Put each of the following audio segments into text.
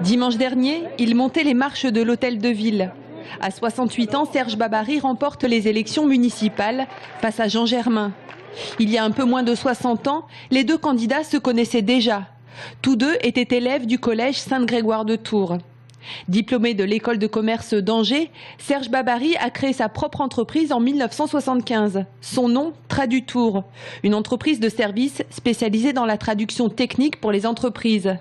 Dimanche dernier, il montait les marches de l'Hôtel de Ville. À 68 ans, Serge Babary remporte les élections municipales face à Jean Germain. Il y a un peu moins de 60 ans, les deux candidats se connaissaient déjà. Tous deux étaient élèves du collège Sainte-Grégoire de Tours. Diplômé de l'école de commerce d'Angers, Serge Babary a créé sa propre entreprise en 1975. Son nom, Tradutour, une entreprise de services spécialisée dans la traduction technique pour les entreprises.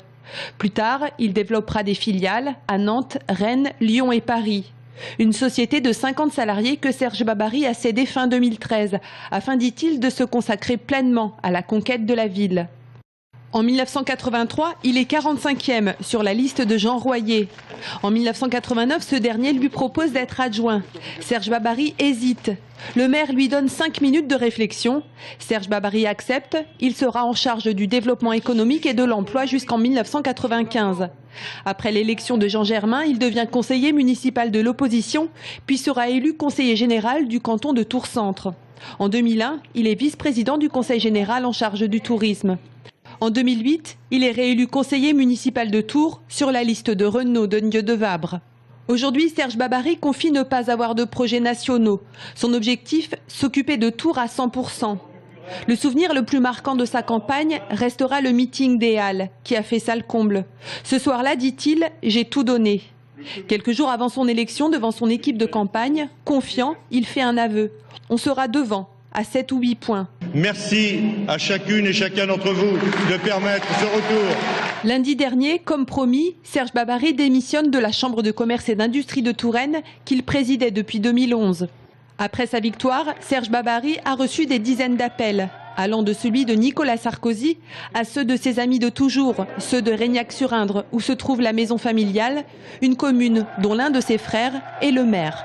Plus tard, il développera des filiales à Nantes, Rennes, Lyon et Paris. Une société de 50 salariés que Serge Babary a cédée fin 2013, afin, dit-il, de se consacrer pleinement à la conquête de la ville. En 1983, il est 45e sur la liste de Jean Royer. En 1989, ce dernier lui propose d'être adjoint. Serge Babary hésite. Le maire lui donne 5 minutes de réflexion. Serge Babary accepte. Il sera en charge du développement économique et de l'emploi jusqu'en 1995. Après l'élection de Jean Germain, il devient conseiller municipal de l'opposition, puis sera élu conseiller général du canton de Tours-Centre. En 2001, il est vice-président du conseil général en charge du tourisme. En 2008, il est réélu conseiller municipal de Tours sur la liste de Renaud Denieux de Vabre. Aujourd'hui, Serge Babary confie ne pas avoir de projets nationaux. Son objectif, s'occuper de Tours à 100%. Le souvenir le plus marquant de sa campagne restera le meeting des Halles, qui a fait salle comble. Ce soir-là, dit-il, j'ai tout donné. Quelques jours avant son élection, devant son équipe de campagne, confiant, il fait un aveu. On sera devant, à 7 ou 8 points. Merci à chacune et chacun d'entre vous de permettre ce retour. Lundi dernier, comme promis, Serge Babary démissionne de la Chambre de commerce et d'industrie de Touraine qu'il présidait depuis 2011. Après sa victoire, Serge Babary a reçu des dizaines d'appels, allant de celui de Nicolas Sarkozy à ceux de ses amis de toujours, ceux de Reignac-sur-Indre où se trouve la maison familiale, une commune dont l'un de ses frères est le maire.